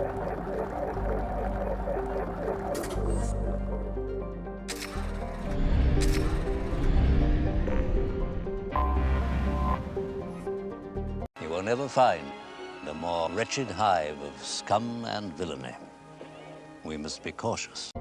You will never find a more wretched hive of scum and villainy. We must be cautious.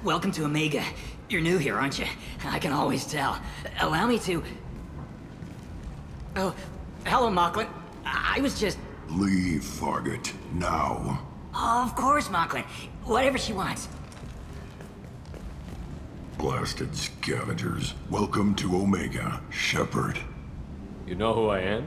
Welcome to Omega. You're new here, aren't you? I can always tell. Allow me to... Oh, hello, Mocklin. I was just... Leave, Fargate. Now. Oh, of course, Mocklin. Whatever she wants. Blasted scavengers. Welcome to Omega, Shepard. You know who I am?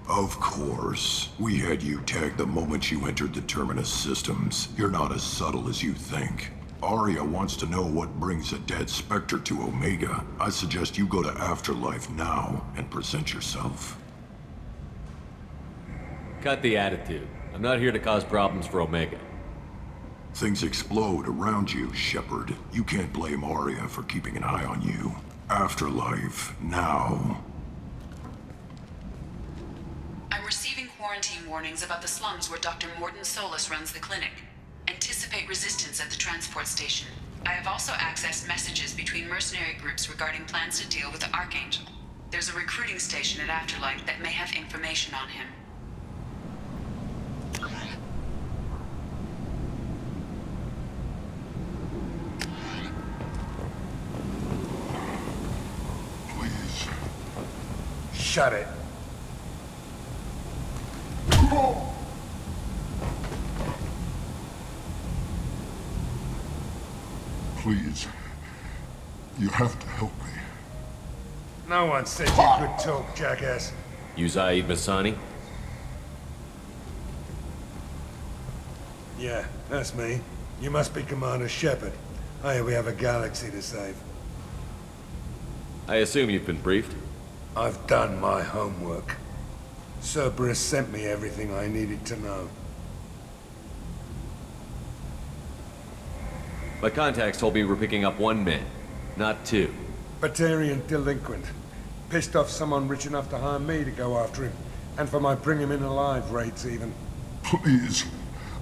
Of course. We had you tagged the moment you entered the Terminus systems. You're not as subtle as you think. Arya wants to know what brings a dead Spectre to Omega. I suggest you go to Afterlife now and present yourself. Cut the attitude. I'm not here to cause problems for Omega. Things explode around you, Shepard. You can't blame Arya for keeping an eye on you. Afterlife, now. I'm receiving quarantine warnings about the slums where Dr. Mordin Solus runs the clinic. Anticipate resistance at the transport station. I have also accessed messages between mercenary groups regarding plans to deal with the Archangel. There's a recruiting station at Afterlife that may have information on him. Please. Shut it. Please. You have to help me. No one said you could talk, jackass. You Zaid Masani? Yeah, that's me. You must be Commander Shepard. I hear we have a galaxy to save. I assume you've been briefed? I've done my homework. Cerberus sent me everything I needed to know. My contacts told me we're picking up one man, not two. Batarian delinquent. Pissed off someone rich enough to hire me to go after him. And for my bring him in alive raids even. Please.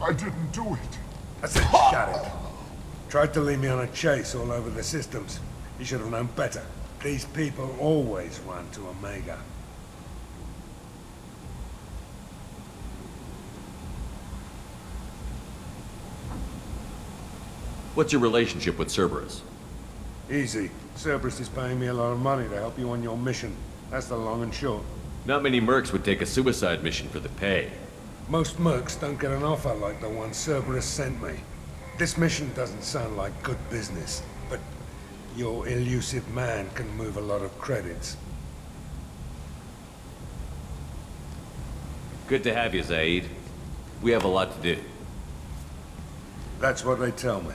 I didn't do it. I said shut it. Tried to lead me on a chase all over the systems. He should have known better. These people always run to Omega. What's your relationship with Cerberus? Easy. Cerberus is paying me a lot of money to help you on your mission. That's the long and short. Not many mercs would take a suicide mission for the pay. Most mercs don't get an offer like the one Cerberus sent me. This mission doesn't sound like good business, but your elusive man can move a lot of credits. Good to have you, Zaid. We have a lot to do. That's what they tell me.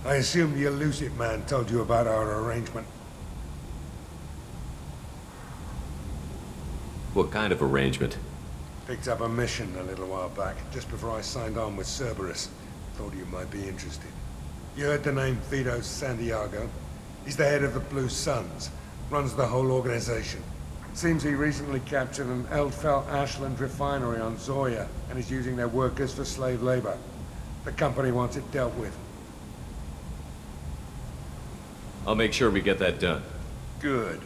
I assume the elusive man told you about our arrangement. What kind of arrangement? Picked up a mission a little while back, just before I signed on with Cerberus. Thought you might be interested. You heard the name Vito Santiago? He's the head of the Blue Suns, runs the whole organization. Seems he recently captured an Eldfell Ashland refinery on Zoya and is using their workers for slave labor. The company wants it dealt with. I'll make sure we get that done. Good.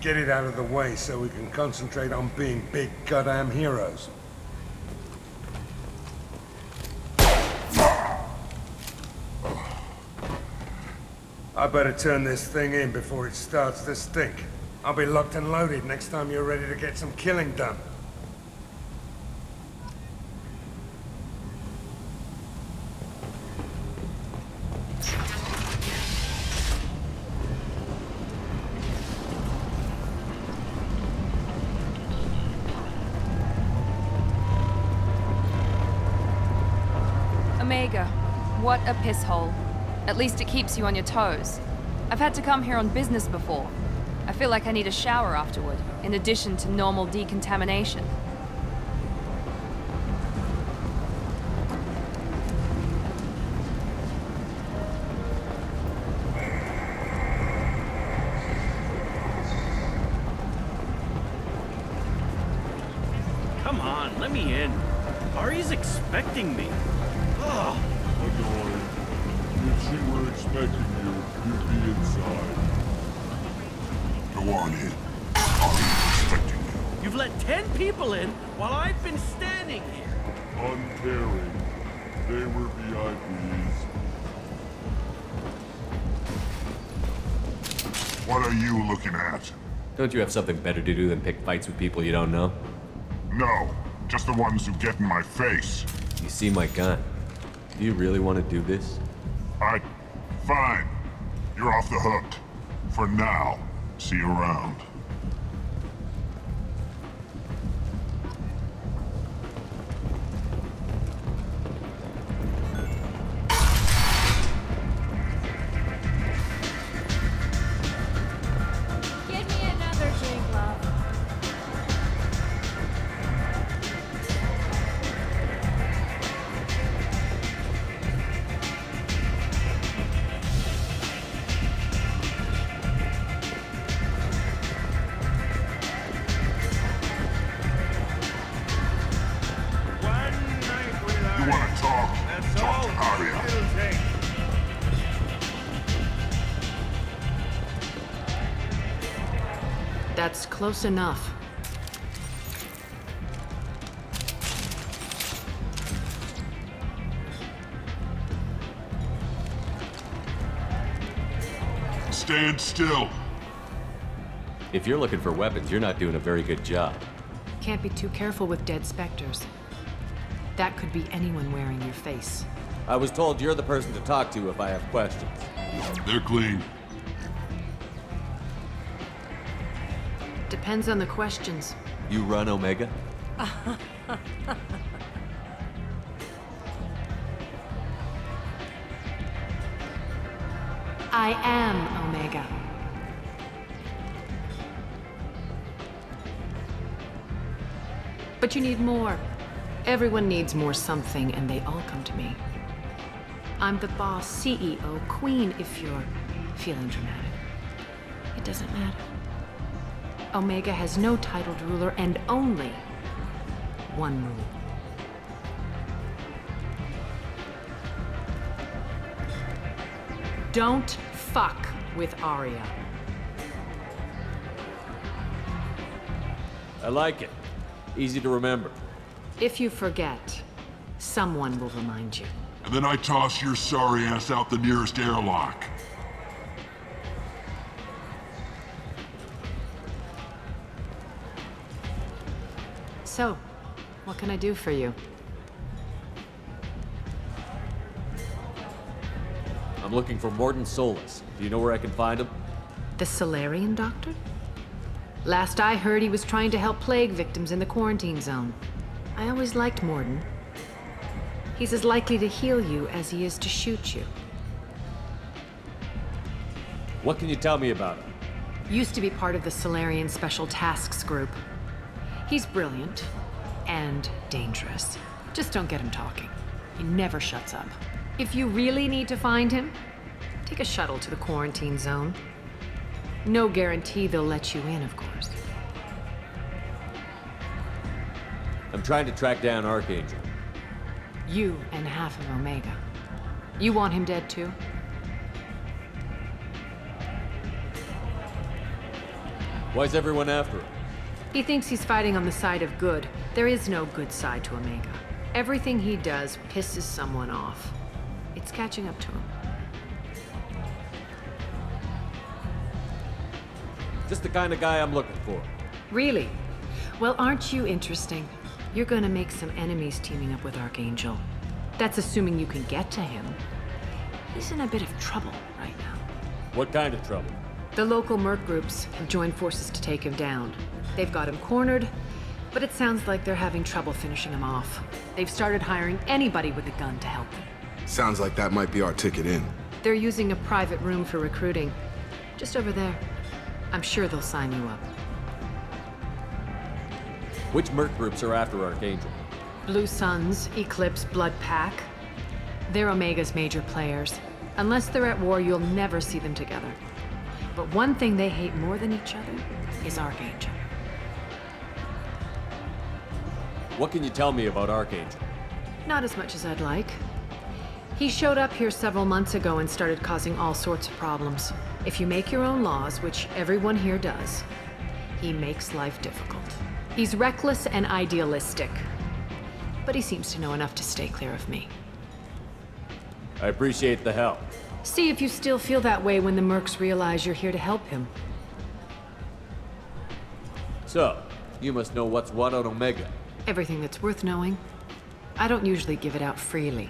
Get it out of the way so we can concentrate on being big goddamn heroes. I better turn this thing in before it starts to stink. I'll be locked and loaded next time you're ready to get some killing done. Omega, what a piss hole. At least it keeps you on your toes. I've had to come here on business before. I feel like I need a shower afterward, in addition to normal decontamination. Come on, let me in. Ari's expecting me. Ugh. Annoying. If she were expecting you, you'd be inside. Go on in. I'm expecting you. You've let 10 people in while I've been standing here. Uncaring. They were VIPs. What are you looking at? Don't you have something better to do than pick fights with people you don't know? No, just the ones who get in my face. You see my gun. Do you really want to do this? Fine. You're off the hook. For now. See you around. Give me another drink, love. You want to talk? Talk to Arya. That's close enough. Stand still. If you're looking for weapons, you're not doing a very good job. Can't be too careful with dead specters. That could be anyone wearing your face. I was told you're the person to talk to if I have questions. They're clean. Depends on the questions. You run Omega? I am Omega. But you need more. Everyone needs more something, and they all come to me. I'm the boss, CEO, queen, if you're feeling dramatic. It doesn't matter. Omega has no titled ruler and only one rule. Don't fuck with Arya. I like it. Easy to remember. If you forget, someone will remind you. And then I toss your sorry ass out the nearest airlock. So, what can I do for you? I'm looking for Morden Solus. Do you know where I can find him? The Solarian doctor? Last I heard, he was trying to help plague victims in the quarantine zone. I always liked Morden. He's as likely to heal you as he is to shoot you. What can you tell me about him? Used to be part of the Solarian Special Tasks Group. He's brilliant and dangerous. Just don't get him talking. He never shuts up. If you really need to find him, take a shuttle to the quarantine zone. No guarantee they'll let you in, of course. I'm trying to track down Archangel. You and half of Omega. You want him dead too? Why's everyone after him? He thinks he's fighting on the side of good. There is no good side to Omega. Everything he does pisses someone off. It's catching up to him. Just the kind of guy I'm looking for. Really? Well, aren't you interesting? You're gonna make some enemies teaming up with Archangel. That's assuming you can get to him. He's in a bit of trouble right now. What kind of trouble? The local merc groups have joined forces to take him down. They've got him cornered, but it sounds like they're having trouble finishing him off. They've started hiring anybody with a gun to help them. Sounds like that might be our ticket in. They're using a private room for recruiting. Just over there. I'm sure they'll sign you up. Which merc groups are after Archangel? Blue Suns, Eclipse, Blood Pack. They're Omega's major players. Unless they're at war, you'll never see them together. But one thing they hate more than each other is Archangel. What can you tell me about Archangel? Not as much as I'd like. He showed up here several months ago and started causing all sorts of problems. If you make your own laws, which everyone here does, he makes life difficult. He's reckless and idealistic. But he seems to know enough to stay clear of me. I appreciate the help. See if you still feel that way when the mercs realize you're here to help him. So, you must know what's what on Omega. Everything that's worth knowing. I don't usually give it out freely.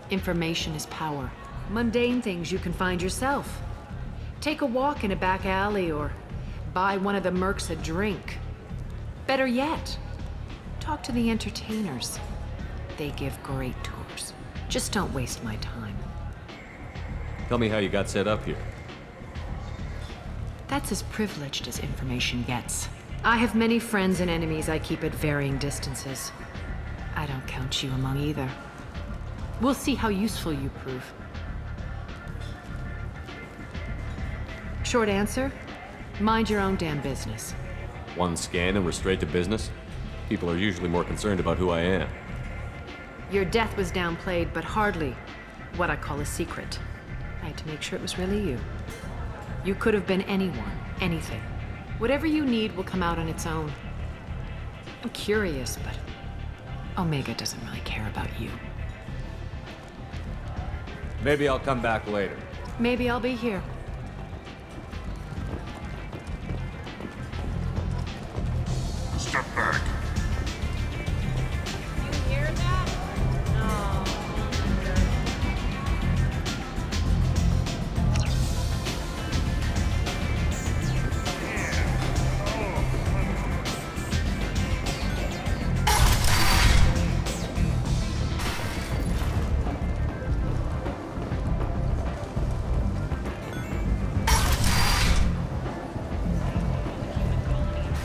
Information is power. Mundane things you can find yourself. Take a walk in a back alley or buy one of the mercs a drink. Better yet, talk to the entertainers. They give great tours. Just don't waste my time. Tell me how you got set up here. That's as privileged as information gets. I have many friends and enemies I keep at varying distances. I don't count you among either. We'll see how useful you prove. Short answer, mind your own damn business. One scan and we're straight to business? People are usually more concerned about who I am. Your death was downplayed, but hardly what I call a secret. I had to make sure it was really you. You could have been anyone, anything. Whatever you need will come out on its own. I'm curious, but Omega doesn't really care about you. Maybe I'll come back later. Maybe I'll be here. Step back. You hear that? No.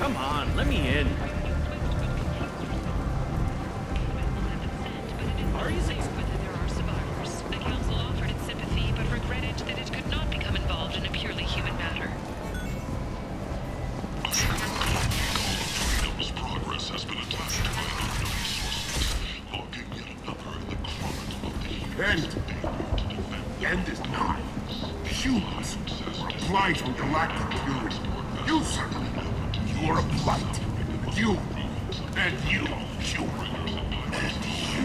Come on, let me in. Whether there are survivors, the Council offered its sympathy, but regretted that it could not become involved in a purely human matter. Freedom's progress has been attacked by unknown sources, logging yet another in the chronicle of the The end is nigh. Humans are a blight on galactic purity. You, sir, you are a blight. You, and you, human. And you.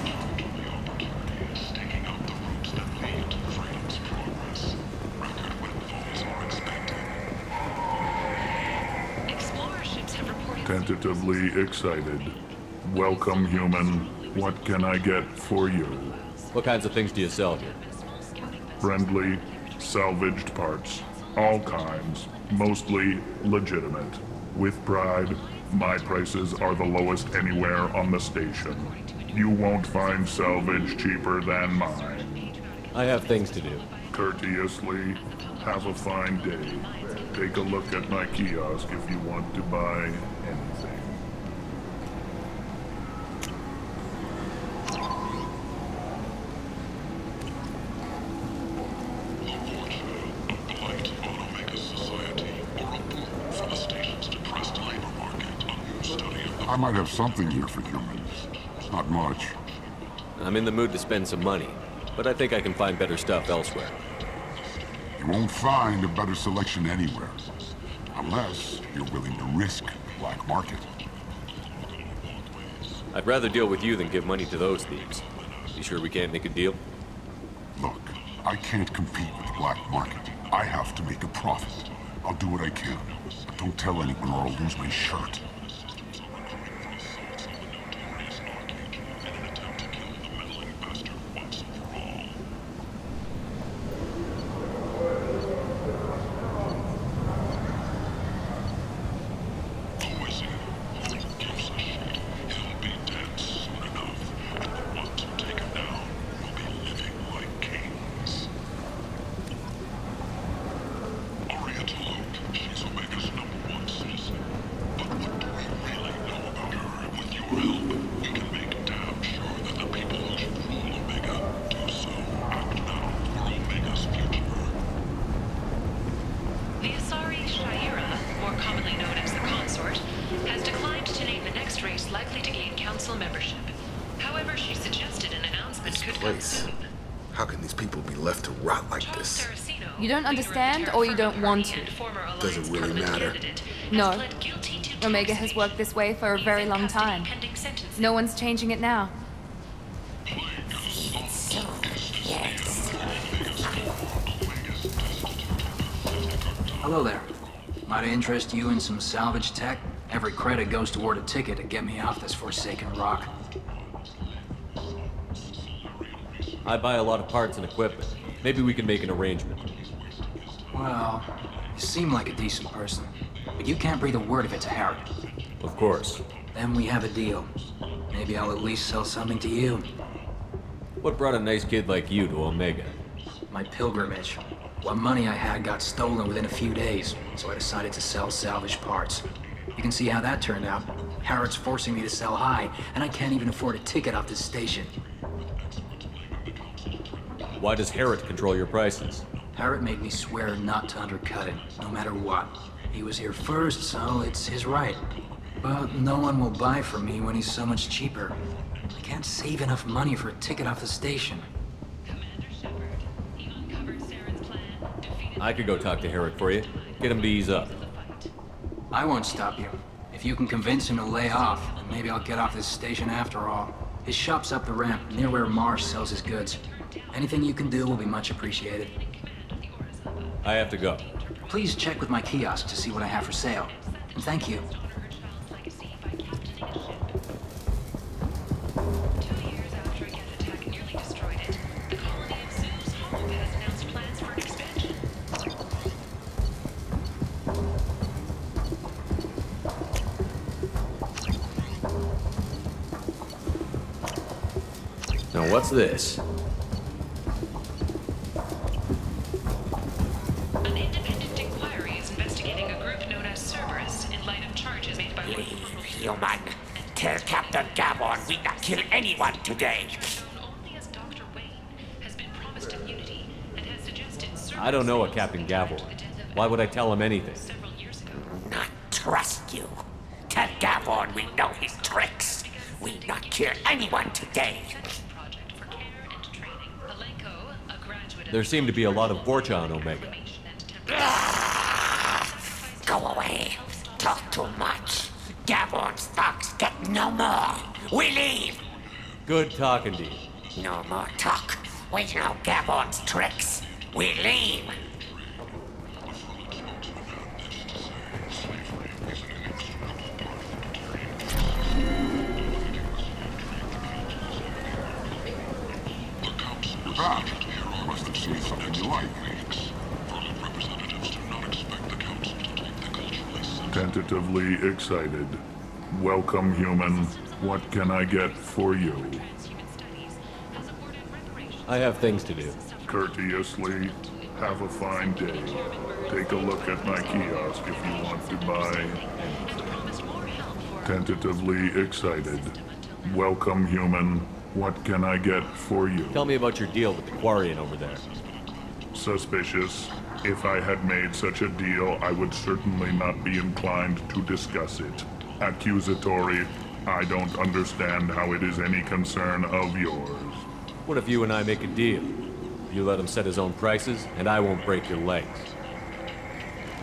staking out the routes that lead to freedom's progress. Record windfalls are expected. Explorer ships have reported... Tentatively excited. Welcome, human. What can I get for you? What kinds of things do you sell here? Friendly, salvaged parts. All kinds. Mostly legitimate. With pride, my prices are the lowest anywhere on the station. You won't find salvage cheaper than mine. I have things to do. Courteously, have a fine day. Take a look at my kiosk if you want to buy anything. I might have something here for humans. Not much. I'm in the mood to spend some money, but I think I can find better stuff elsewhere. You won't find a better selection anywhere. Unless you're willing to risk the black market. I'd rather deal with you than give money to those thieves. You sure we can't make a deal? Look, I can't compete with the black market. I have to make a profit. I'll do what I can. But don't tell anyone or I'll lose my shirt. How can these people be left to rot like this? You don't understand, or you don't want to? Doesn't really matter. No. Omega has worked this way for a very long time. No one's changing it now. Hello there. Might I interest you in some salvage tech? Every credit goes toward a ticket to get me off this forsaken rock. I buy a lot of parts and equipment. Maybe we can make an arrangement. Well, you seem like a decent person, but you can't breathe a word of it to Harry. Of course. Then we have a deal. Maybe I'll at least sell something to you. What brought a nice kid like you to Omega? My pilgrimage. What money I had got stolen within a few days, so I decided to sell salvage parts. You can see how that turned out. Harrod's forcing me to sell high, and I can't even afford a ticket off this station. Why does Harrod control your prices? Harrod made me swear not to undercut him, no matter what. He was here first, so it's his right. But no one will buy from me when he's so much cheaper. I can't save enough money for a ticket off the station. I could go talk to Harrod for you. Get him to ease up. I won't stop you. If you can convince him to lay off, then maybe I'll get off this station after all. His shop's up the ramp, near where Marsh sells his goods. Anything you can do will be much appreciated. I have to go. Please check with my kiosk to see what I have for sale. And thank you. Now what's this? An independent inquiry is investigating a group known as Cerberus in light of charges made by Human, tell Captain Gavon we not kill anyone today. I don't know a Captain Gavor. Why would I tell him anything? Not trust you. Tell Gavon we know his tricks. We not kill anyone today. There seem to be a lot of Vorcha on Omega. Go away. Talk too much. Gavon's thugs get no more. We leave. Good talking to you. No more talk. We know Gavon's tricks. We leave. Must have seen something you like. Tentatively excited. Welcome, human. What can I get for you? I have things to do. Courteously, have a fine day. Take a look at my kiosk if you want to buy anything. Tentatively excited. Welcome, human. What can I get for you? Tell me about your deal with the Quarian over there. Suspicious. If I had made such a deal, I would certainly not be inclined to discuss it. Accusatory. I don't understand how it is any concern of yours. What if you and I make a deal? You let him set his own prices, and I won't break your legs.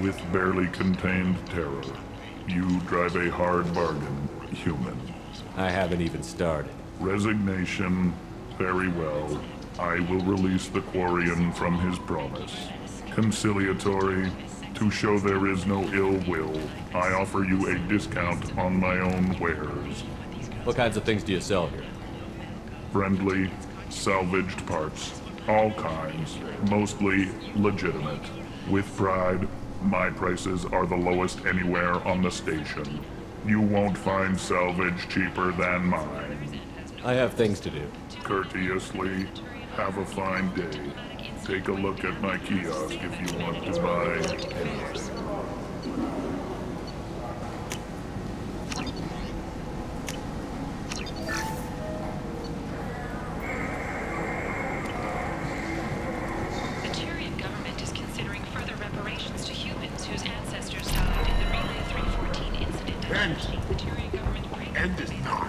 with barely contained terror. You drive a hard bargain, human. I haven't even started. Resignation, very well. I will release the Quarian from his promise. Conciliatory, to show there is no ill will, I offer you a discount on my own wares. What kinds of things do you sell here? Friendly, salvaged parts, all kinds, mostly legitimate. With pride, my prices are the lowest anywhere on the station. You won't find salvage cheaper than mine. I have things to do. Courteously, have a fine day. Take a look at my kiosk if you want to buy anything. The Turian government is considering further reparations to humans whose ancestors died in the Relay 314 incident. The Turian government End is not.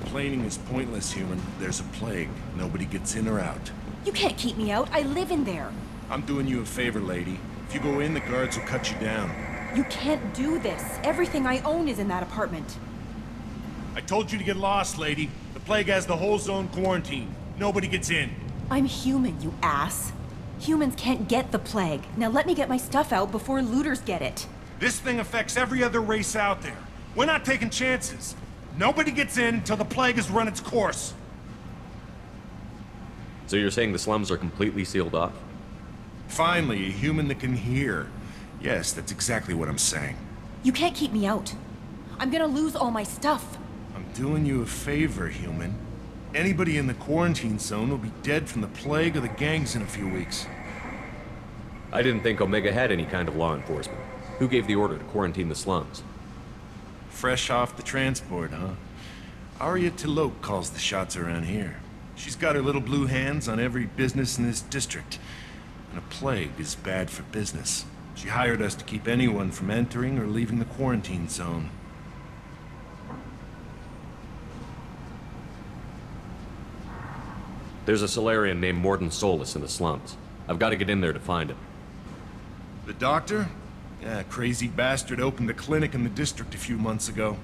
Complaining is pointless, human. There's a plague. Nobody gets in or out. You can't keep me out. I live in there. I'm doing you a favor, lady. If you go in, the guards will cut you down. You can't do this. Everything I own is in that apartment. I told you to get lost, lady. The plague has the whole zone quarantined. Nobody gets in. I'm human, you ass. Humans can't get the plague. Now let me get my stuff out before looters get it. This thing affects every other race out there. We're not taking chances. Nobody gets in until the plague has run its course. So you're saying the slums are completely sealed off? Finally, a human that can hear. Yes, that's exactly what I'm saying. You can't keep me out. I'm gonna lose all my stuff. I'm doing you a favor, human. Anybody in the quarantine zone will be dead from the plague or the gangs in a few weeks. I didn't think Omega had any kind of law enforcement. Who gave the order to quarantine the slums? Fresh off the transport, huh? Arya Tilok calls the shots around here. She's got her little blue hands on every business in this district. And a plague is bad for business. She hired us to keep anyone from entering or leaving the quarantine zone. There's a Solarian named Morden Solus in the slums. I've got to get in there to find him. The doctor? Yeah, crazy bastard opened a clinic in the district a few months ago.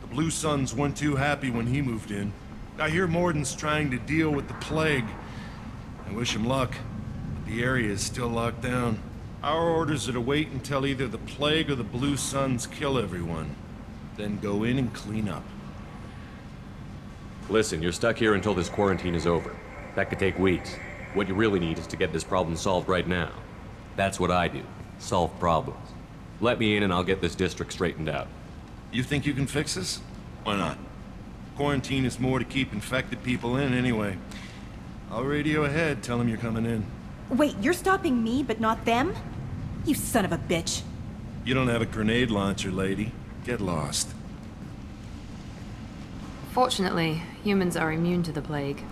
The Blue Suns weren't too happy when he moved in. I hear Morden's trying to deal with the plague. I wish him luck, but the area is still locked down. Our orders are to wait until either the plague or the Blue Suns kill everyone. Then go in and clean up. Listen, you're stuck here until this quarantine is over. That could take weeks. What you really need is to get this problem solved right now. That's what I do. Solve problems. Let me in and I'll get this district straightened out. You think you can fix this? Why not? Quarantine is more to keep infected people in anyway. I'll radio ahead, tell them you're coming in. Wait, you're stopping me, but not them? You son of a bitch. You don't have a grenade launcher, lady. Get lost. Fortunately, humans are immune to the plague.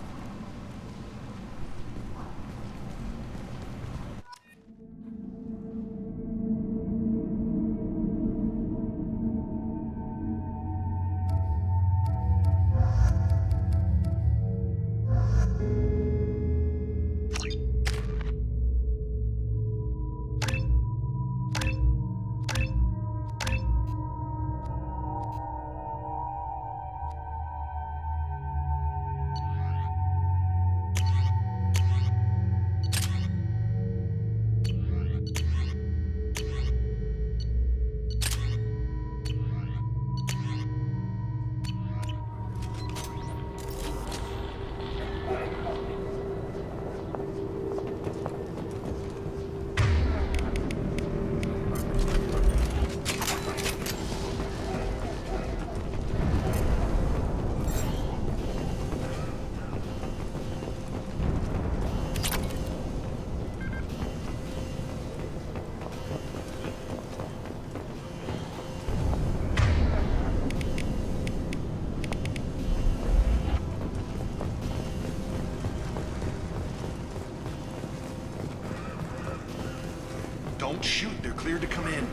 Don't shoot, they're cleared to come in.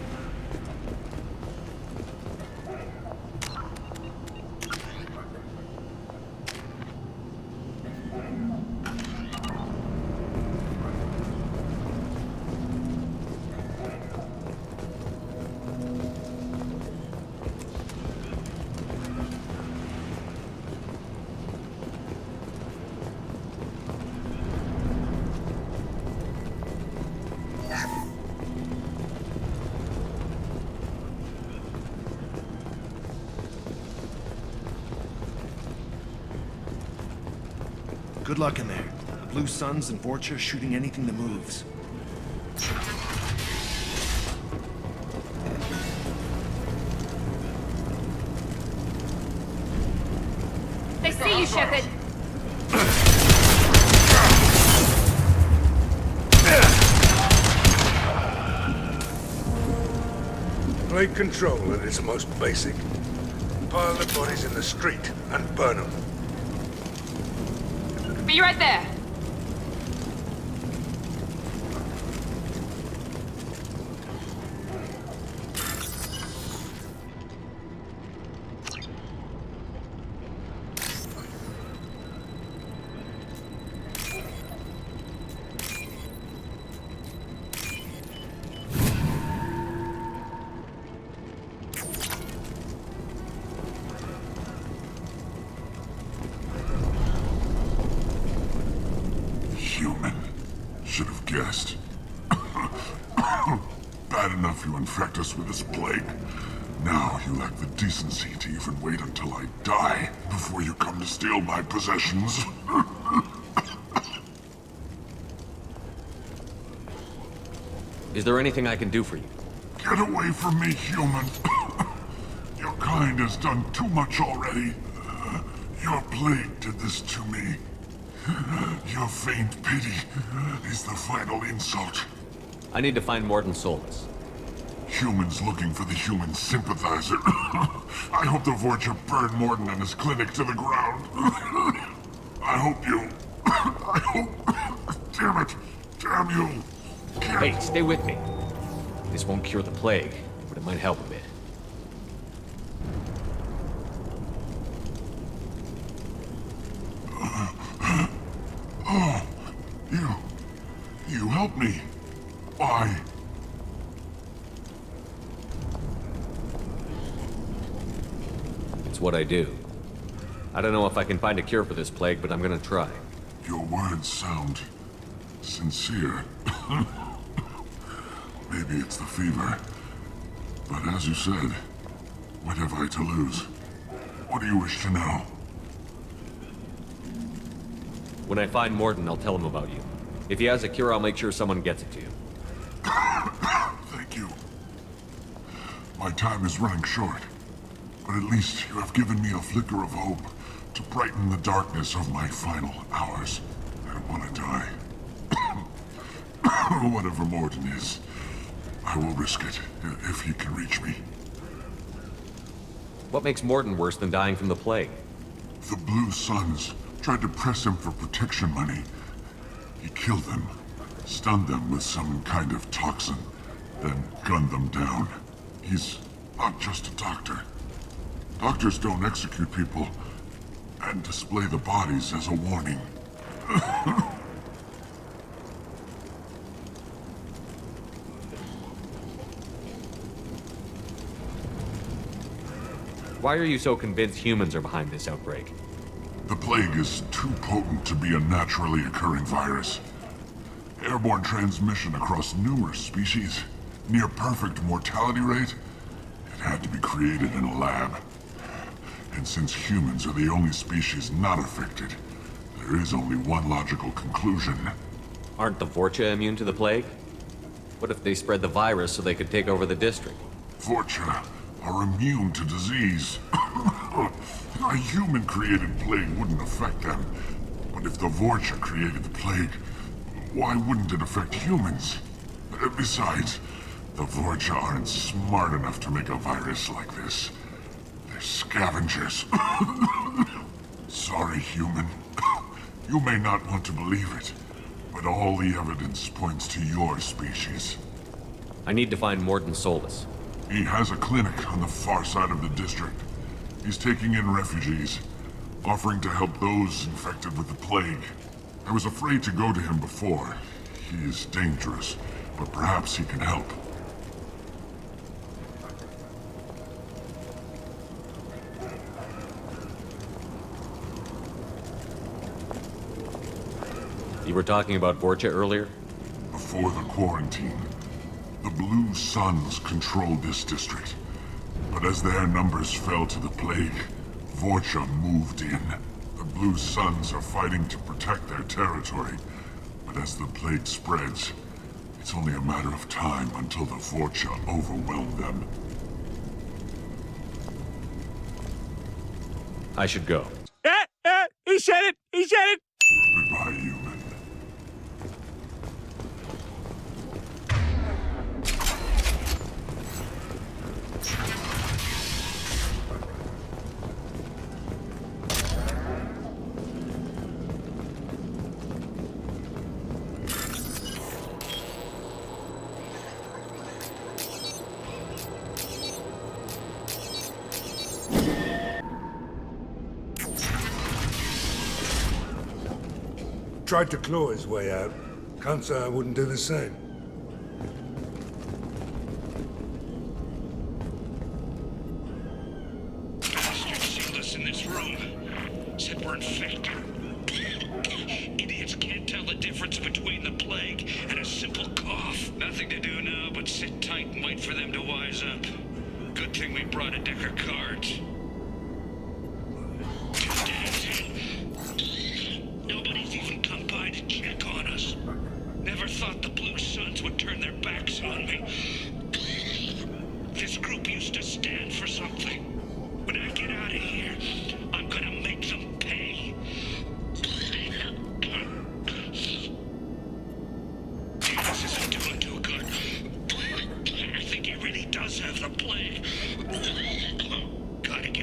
Good luck in there. The Blue Suns and Vorcha shooting anything that moves. They see you, Shepard! Plague control at its most basic. Pile the bodies in the street and burn them. Be right there! Human. Should have guessed. Bad enough you infect us with this plague. Now you lack the decency to even wait until I die before you come to steal my possessions. Is there anything I can do for you? Get away from me, human. Your kind has done too much already. Your plague did this to me. Your faint pity is the final insult. I need to find Morden Solus. Humans looking for the human sympathizer. I hope the Vorcha burn Morden and his clinic to the ground. I hope you... I hope... Damn it! Damn you! Hey, stay with me. This won't cure the plague, but it might help a bit. Oh, you helped me. Why? It's what I do. I don't know if I can find a cure for this plague, but I'm gonna try. Your words sound sincere. Maybe it's the fever. But as you said, what have I to lose? What do you wish to know? When I find Morden, I'll tell him about you. If he has a cure, I'll make sure someone gets it to you. Thank you. My time is running short. But at least you have given me a flicker of hope to brighten the darkness of my final hours. I don't want to die. Whatever Morden is, I will risk it if he can reach me. What makes Morden worse than dying from the plague? The Blue Suns tried to press him for protection money. He killed them, stunned them with some kind of toxin, then gunned them down. He's not just a doctor. Doctors don't execute people and display the bodies as a warning. Why are you so convinced humans are behind this outbreak? The plague is too potent to be a naturally occurring virus. Airborne transmission across numerous species, near perfect mortality rate. It had to be created in a lab. And since humans are the only species not affected, there is only one logical conclusion. Aren't the Vorcha immune to the plague? What if they spread the virus so they could take over the district? Vorcha are immune to disease. A human-created plague wouldn't affect them. But if the Vorcha created the plague, why wouldn't it affect humans? Besides, the Vorcha aren't smart enough to make a virus like this. They're scavengers. Sorry, human. You may not want to believe it, but all the evidence points to your species. I need to find Morden Solus. He has a clinic on the far side of the district. He's taking in refugees, offering to help those infected with the plague. I was afraid to go to him before. He is dangerous, but perhaps he can help. You were talking about Vorcha earlier? Before the quarantine, the Blue Suns controlled this district. But as their numbers fell to the plague, Vorcha moved in. The Blue Suns are fighting to protect their territory, but as the plague spreads, it's only a matter of time until the Vorcha overwhelm them. I should go. He said it! He said it! Goodbye, human. Tried to claw his way out. Can't say I wouldn't do the same. Bastard sealed us in this room. Said we're infected. Idiots can't tell the difference between the plague and a simple cough. Nothing to do now but sit tight and wait for them to wise up. Good thing we brought a deck of cards. Nobody's even come by to check on us. Never thought the Blue Suns would turn their backs on me. This group used to stand for something. When I get out of here, I'm gonna make them pay. This isn't doing too good. I think he really does have the plague. Gotta get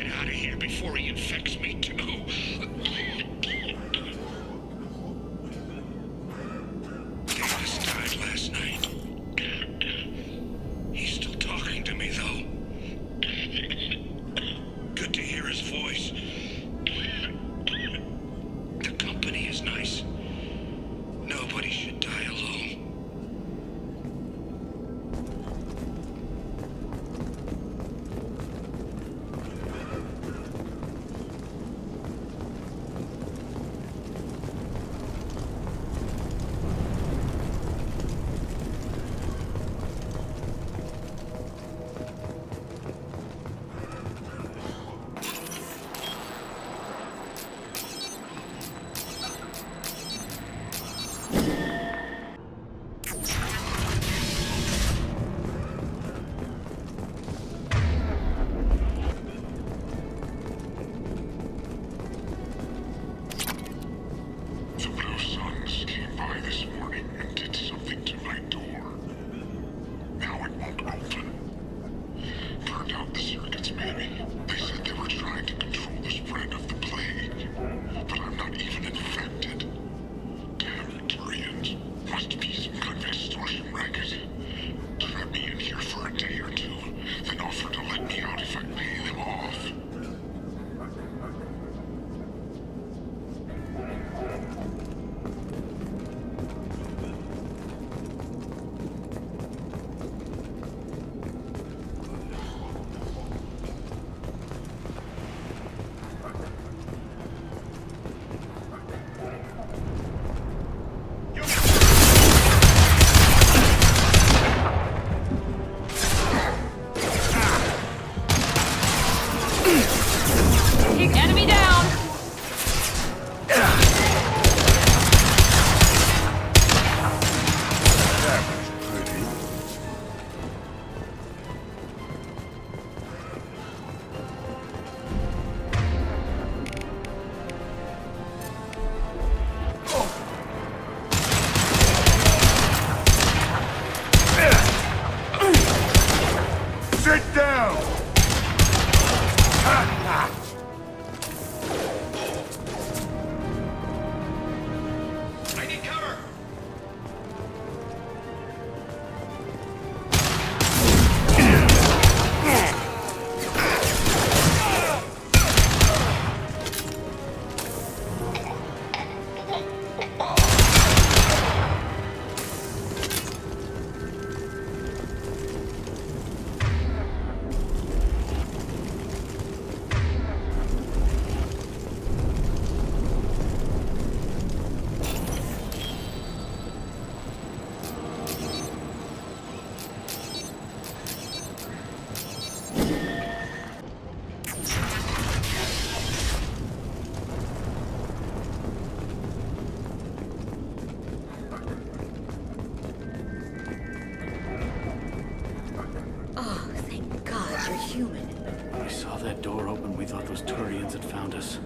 that door open, we thought those Turians had found us.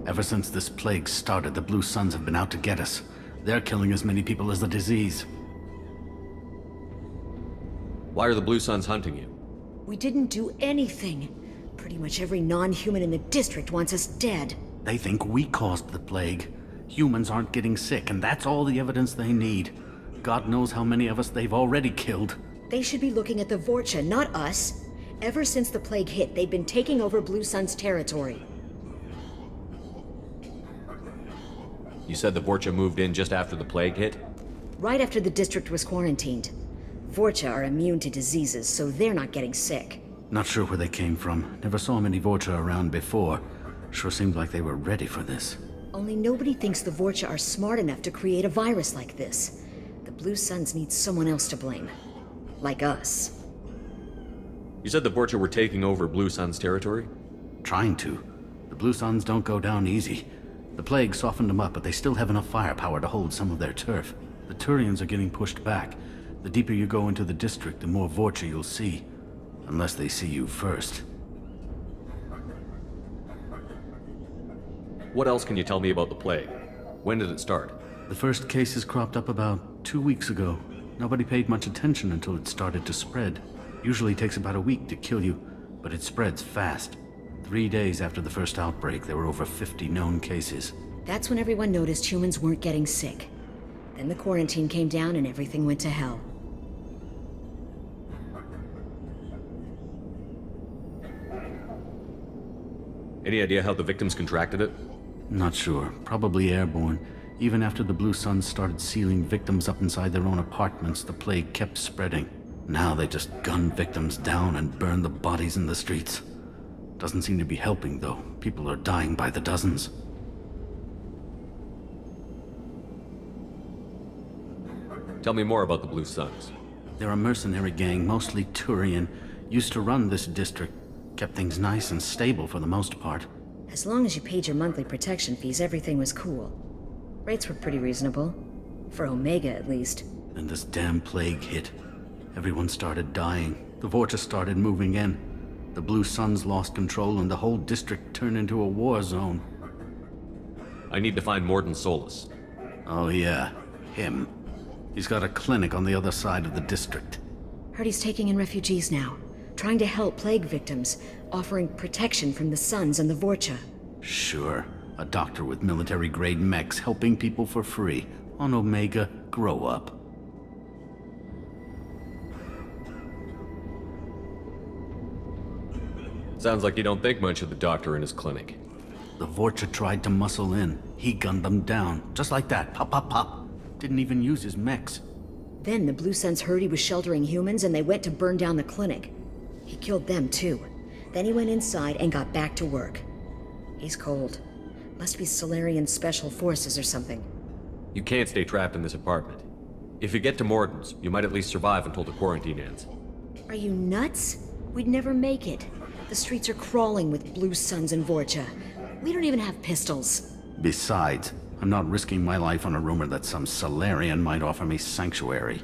Ever since this plague started, the Blue Suns have been out to get us. They're killing as many people as the disease. Why are the Blue Suns hunting you? We didn't do anything. Pretty much every non-human in the district wants us dead. They think we caused the plague. Humans aren't getting sick, and that's all the evidence they need. God knows how many of us they've already killed. They should be looking at the Vorcha, not us. Ever since the plague hit, they've been taking over Blue Sun's territory. You said the Vorcha moved in just after the plague hit? Right after the district was quarantined. Vorcha are immune to diseases, so they're not getting sick. Not sure where they came from. Never saw many Vorcha around before. Sure seemed like they were ready for this. Only nobody thinks the Vorcha are smart enough to create a virus like this. The Blue Suns need someone else to blame. Like us. You said the Vorcha were taking over Blue Sun's territory? Trying to. The Blue Suns don't go down easy. The plague softened them up, but they still have enough firepower to hold some of their turf. The Turians are getting pushed back. The deeper you go into the district, the more Vorcha you'll see. Unless they see you first. What else can you tell me about the plague? When did it start? The first cases cropped up about 2 weeks ago. Nobody paid much attention until it started to spread. Usually takes about a week to kill you, but it spreads fast. 3 days after the first outbreak, there were over 50 known cases. That's when everyone noticed humans weren't getting sick. Then the quarantine came down and everything went to hell. Any idea how the victims contracted it? Not sure. Probably airborne. Even after the Blue Suns started sealing victims up inside their own apartments, the plague kept spreading. Now they just gun victims down and burn the bodies in the streets. Doesn't seem to be helping, though. People are dying by the dozens. Tell me more about the Blue Suns. They're a mercenary gang, mostly Turian. Used to run this district. Kept things nice and stable for the most part. As long as you paid your monthly protection fees, everything was cool. Rates were pretty reasonable. For Omega, at least. Then this damn plague hit. Everyone started dying. The Vorcha started moving in. The Blue Suns lost control and the whole district turned into a war zone. I need to find Morden Solus. Oh yeah, him. He's got a clinic on the other side of the district. Heard he's taking in refugees now. Trying to help plague victims. Offering protection from the Suns and the Vorcha. Sure. A doctor with military-grade mechs helping people for free. On Omega, grow up. Sounds like you don't think much of the doctor in his clinic. The Vorcha tried to muscle in. He gunned them down. Just like that. Pop, pop, pop. Didn't even use his mechs. Then the Blue Suns heard he was sheltering humans and they went to burn down the clinic. He killed them too. Then he went inside and got back to work. He's cold. Must be Solarian Special Forces or something. You can't stay trapped in this apartment. If you get to Morden's, you might at least survive until the quarantine ends. Are you nuts? We'd never make it. The streets are crawling with Blue Suns and Vorcha. We don't even have pistols. Besides, I'm not risking my life on a rumor that some Solarian might offer me sanctuary.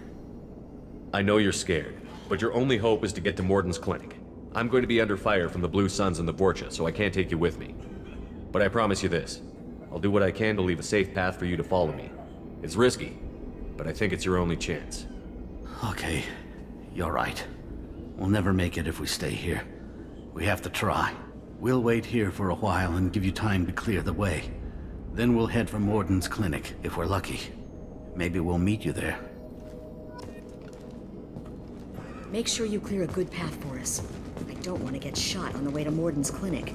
I know you're scared, but your only hope is to get to Morden's clinic. I'm going to be under fire from the Blue Suns and the Vorcha, so I can't take you with me. But I promise you this. I'll do what I can to leave a safe path for you to follow me. It's risky, but I think it's your only chance. Okay, you're right. We'll never make it if we stay here. We have to try. We'll wait here for a while and give you time to clear the way. Then we'll head for Morden's clinic, if we're lucky. Maybe we'll meet you there. Make sure you clear a good path for us. I don't want to get shot on the way to Morden's clinic.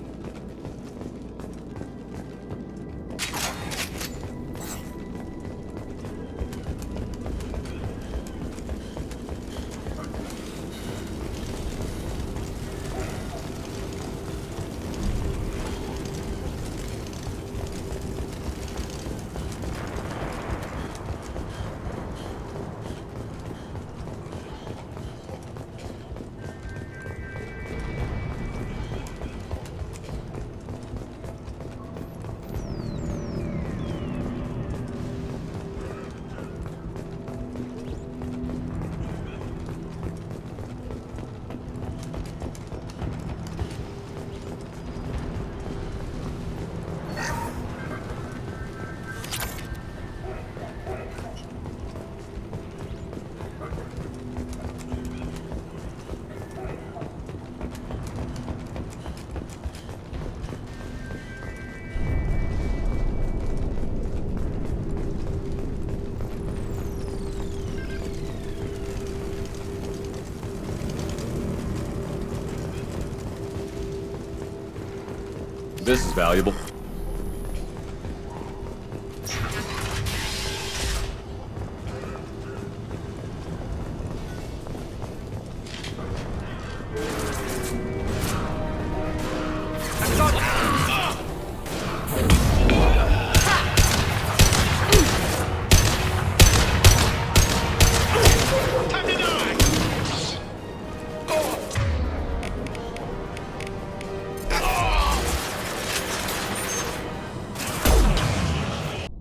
This is valuable.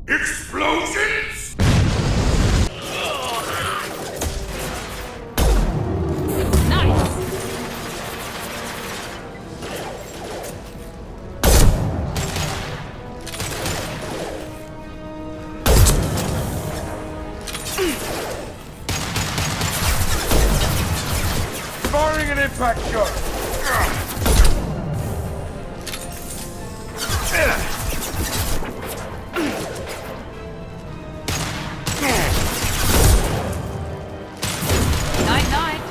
Explosions! Firing an impact shot! Night-night.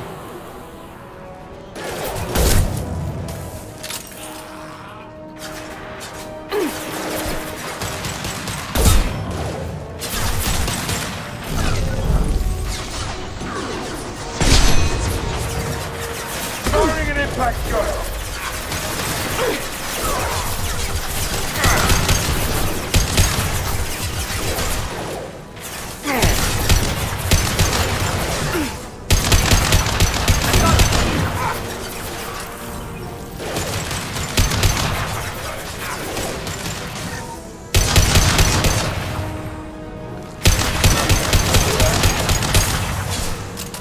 Firing an impact shot!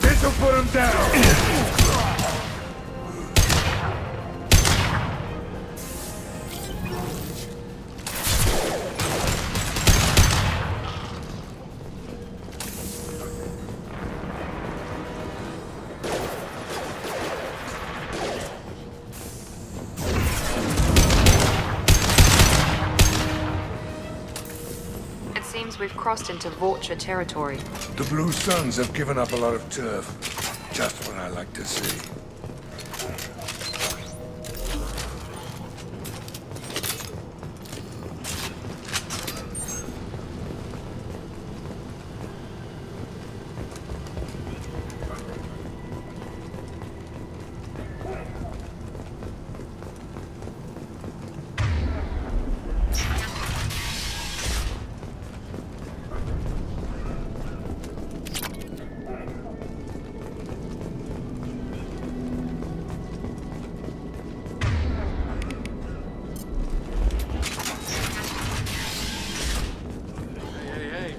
This'll put him down! It seems we've crossed into Vorcha territory. The Blue Suns have given up a lot of turf. Just what I like to see.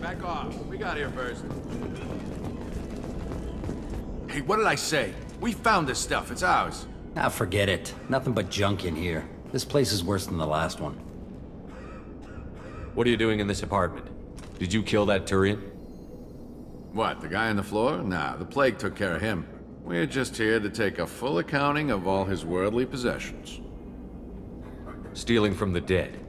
Back off. What we got here first? Hey, what did I say? We found this stuff. It's ours. Ah, forget it. Nothing but junk in here. This place is worse than the last one. What are you doing in this apartment? Did you kill that Turian? What, the guy on the floor? Nah, the plague took care of him. We're just here to take a full accounting of all his worldly possessions. Stealing from the dead.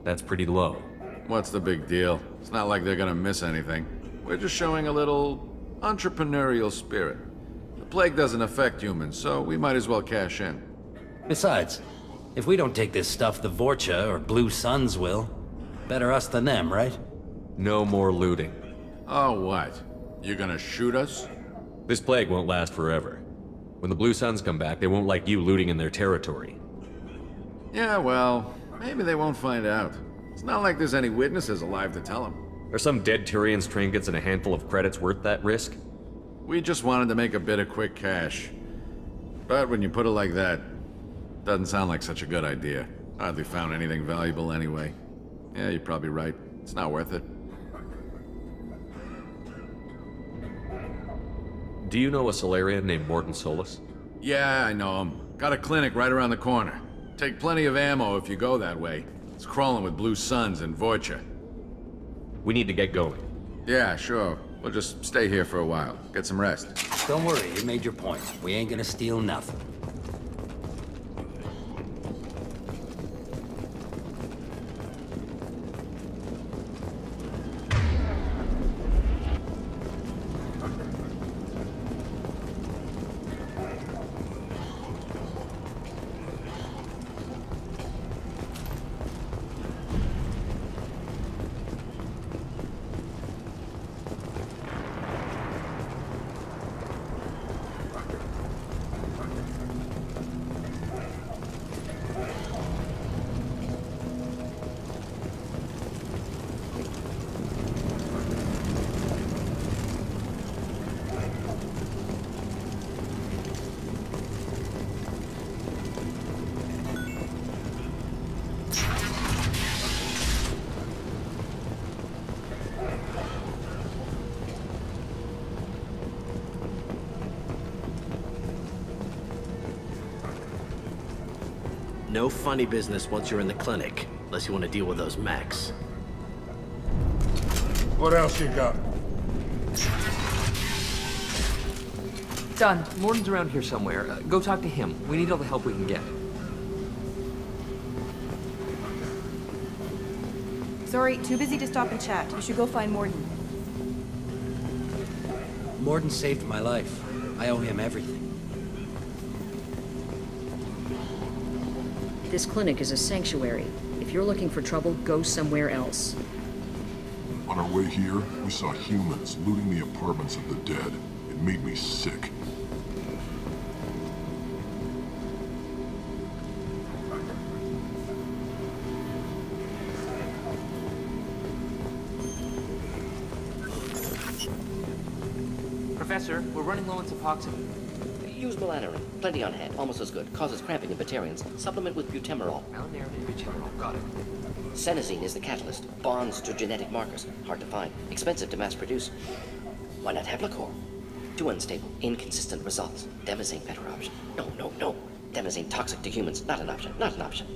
That's pretty low. What's the big deal? It's not like they're gonna miss anything. We're just showing a little entrepreneurial spirit. The plague doesn't affect humans, so we might as well cash in. Besides, if we don't take this stuff, the Vorcha or Blue Suns will. Better us than them, right? No more looting. Oh, what? You gonna shoot us? This plague won't last forever. When the Blue Suns come back, they won't like you looting in their territory. Yeah, well, maybe they won't find out. It's not like there's any witnesses alive to tell them. Are some dead Turians' trinkets and a handful of credits worth that risk? We just wanted to make a bit of quick cash. But when you put it like that, doesn't sound like such a good idea. Hardly found anything valuable anyway. Yeah, you're probably right. It's not worth it. Do you know a Solarian named Morden Solus? Yeah, I know him. Got a clinic right around the corner. Take plenty of ammo if you go that way. It's crawling with Blue Suns and Vorcha. We need to get going. Yeah, sure. We'll just stay here for a while. Get some rest. Don't worry, you made your point. We ain't gonna steal nothing. No funny business once you're in the clinic, unless you want to deal with those mechs. What else you got? Done. Morton's around here somewhere. Go talk to him. We need all the help we can get. Sorry, too busy to stop and chat. You should go find Morton. Morton saved my life. I owe him everything. This clinic is a sanctuary. If you're looking for trouble, go somewhere else. On our way here, we saw humans looting the apartments of the dead. It made me sick. Professor, we're running low on Suboxone. Use melanorin. Plenty on hand. Almost as good. Causes cramping in Batarians. Supplement with butemerol. Melanorin and butemerol. Got it. Senesine is the catalyst. Bonds to genetic markers. Hard to find. Expensive to mass produce. Why not Heplicor? Too unstable. Inconsistent results. Demazine better option. No. Demazine toxic to humans. Not an option. Not an option.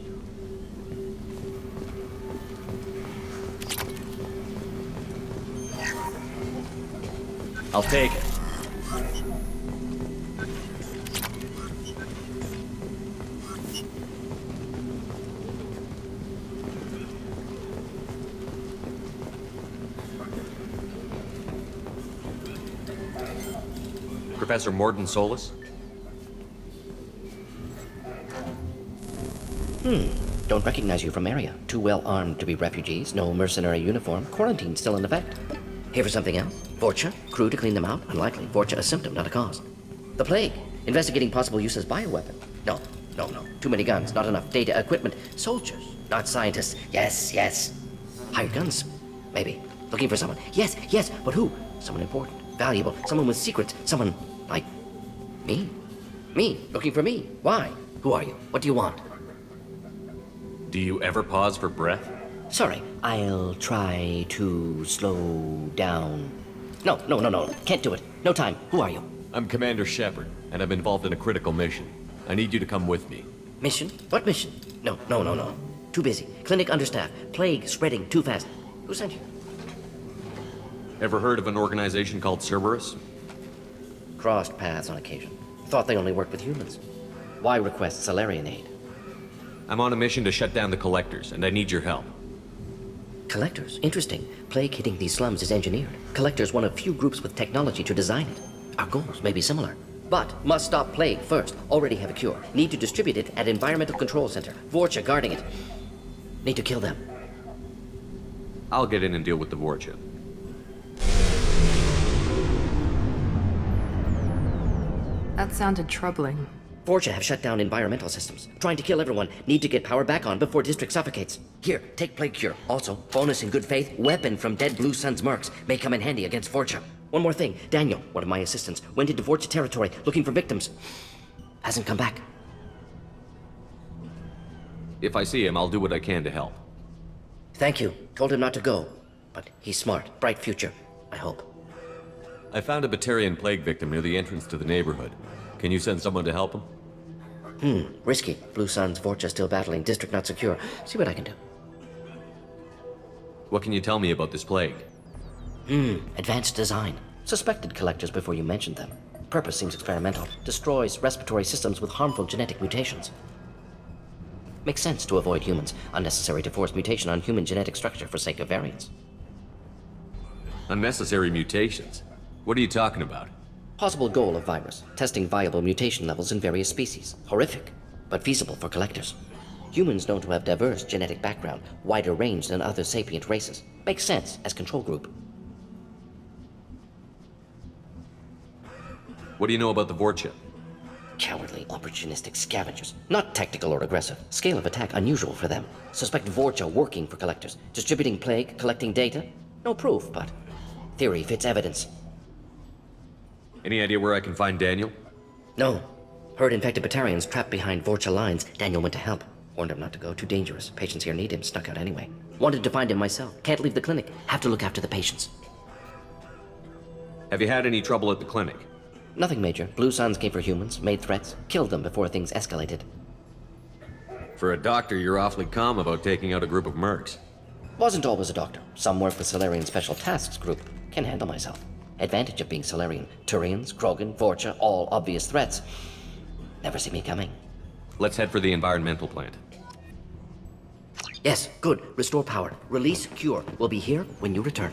I'll take it. Professor Morton Solus? Don't recognize you from area. Too well armed to be refugees. No mercenary uniform. Quarantine still in effect. Here for something else? Vorcha? Crew to clean them out? Unlikely. Vorcha a symptom, not a cause. The plague? Investigating possible use as bioweapon? No. Too many guns, not enough data, equipment. Soldiers, not scientists. Yes. Hired guns? Maybe. Looking for someone. Yes, but who? Someone important, valuable, someone with secrets, someone like me. Me, looking for me. Why? Who are you? What do you want? Do you ever pause for breath? Sorry, I'll try to slow down. No. Can't do it. No time. Who are you? I'm Commander Shepard, and I'm involved in a critical mission. I need you to come with me. Mission? What mission? No. Too busy. Clinic understaffed. Plague spreading too fast. Who sent you? Ever heard of an organization called Cerberus? Crossed paths on occasion. Thought they only worked with humans. Why request Salarian aid? I'm on a mission to shut down the Collectors, and I need your help. Collectors? Interesting. Plague hitting these slums is engineered. Collectors one of few groups with technology to design it. Our goals may be similar. But must stop plague first. Already have a cure. Need to distribute it at Environmental Control Center. Vorcha guarding it. Need to kill them. I'll get in and deal with the Vorcha. That sounded troubling. Vorcha have shut down environmental systems. Trying to kill everyone. Need to get power back on before district suffocates. Here, take plague cure. Also, bonus in good faith, weapon from dead Blue Sun's mercs. May come in handy against Vorcha. One more thing. Daniel, one of my assistants, went into Vorcha territory looking for victims. Hasn't come back. If I see him, I'll do what I can to help. Thank you. Told him not to go. But he's smart. Bright future. I hope. I found a Batarian plague victim near the entrance to the neighborhood. Can you send someone to help him? Risky. Blue Sun's Vorcha still battling. District not secure. See what I can do. What can you tell me about this plague? Advanced design. Suspected collectors before you mentioned them. Purpose seems experimental. Destroys respiratory systems with harmful genetic mutations. Makes sense to avoid humans. Unnecessary to force mutation on human genetic structure for sake of variants. Unnecessary mutations? What are you talking about? Possible goal of virus. Testing viable mutation levels in various species. Horrific, but feasible for collectors. Humans known to have diverse genetic background, wider range than other sapient races. Makes sense as control group. What do you know about the Vorcha? Cowardly, opportunistic scavengers. Not tactical or aggressive. Scale of attack unusual for them. Suspect Vorcha working for collectors. Distributing plague, collecting data. No proof, but theory fits evidence. Any idea where I can find Daniel? No. Heard infected Batarians trapped behind Vorcha lines. Daniel went to help. Warned him not to go. Too dangerous. Patients here need him. Snuck out anyway. Wanted to find him myself. Can't leave the clinic. Have to look after the patients. Have you had any trouble at the clinic? Nothing major. Blue Suns came for humans, made threats, killed them before things escalated. For a doctor, you're awfully calm about taking out a group of mercs. Wasn't always a doctor. Some work with Solarian Special Tasks Group. Can handle myself. Advantage of being Solarian. Turians, Krogan, Vorcha, all obvious threats. Never see me coming. Let's head for the environmental plant. Yes, good. Restore power. Release, cure. We'll be here when you return.